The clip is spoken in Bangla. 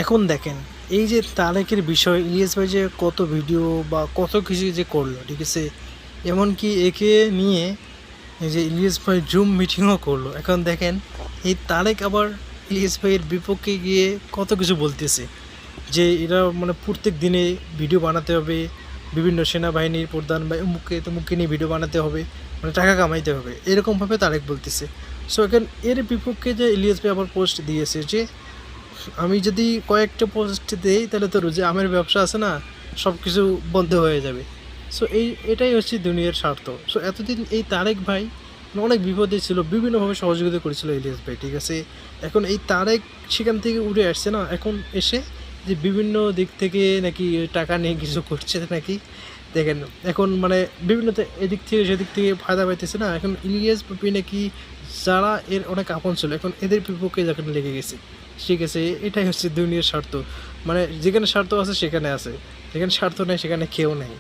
এখন দেখেন এই যে তারেকের বিষয় ইলিয়াস ভাই যে কত ভিডিও বা কত কিছু যে করলো, ঠিক আছে। এমনকি একে নিয়ে এই যে ইলিয়াস ভাই জুম মিটিংও করলো। এখন দেখেন এই তারেক আবার ইলিয়াস ভাইয়ের বিপক্ষে গিয়ে কত কিছু বলতেছে যে এরা মানে প্রত্যেক দিনে ভিডিও বানাতে হবে, বিভিন্ন সেনাবাহিনীর প্রধান বা মুখে তমুককে নিয়ে ভিডিও বানাতে হবে, মানে টাকা কামাইতে হবে, এরকমভাবে তারেক বলতেছে। সো এখন এর বিপক্ষে যে ইলিয়াস ভাই আবার পোস্ট দিয়েছে যে আমি যদি কয়েকটা পোস্ট দেই তাহলে তো যে আমের ব্যবসা আছে না, সব কিছু বন্ধ হয়ে যাবে। সো এটাই হচ্ছে দুনিয়ার স্বার্থ। সো এতদিন এই তারেক ভাই অনেক বিপদে ছিল, বিভিন্নভাবে সহযোগিতা করেছিল ইলিয়াস ভাই, ঠিক আছে। এখন এই তারেক সেখান থেকে উঠে আসছে না, এখন এসে যে বিভিন্ন দিক থেকে নাকি টাকা নিয়ে কিছু করছে নাকি। দেখেন এখন মানে বিভিন্ন এদিক থেকে সেদিক থেকে ফায়দা পাইতেছে না। এখন ইলিয়াস পপি নাকি যারা এর অনেক আপন ছিল এখন এদের বিপক্ষে যখন লেগে গেছে, ঠিক আছে। এটাই হচ্ছে দুনিয়ার স্বার্থ। মানে যেখানে স্বার্থ আছে সেখানে আছে, যেখানে স্বার্থ নেই সেখানে কেউ নেই।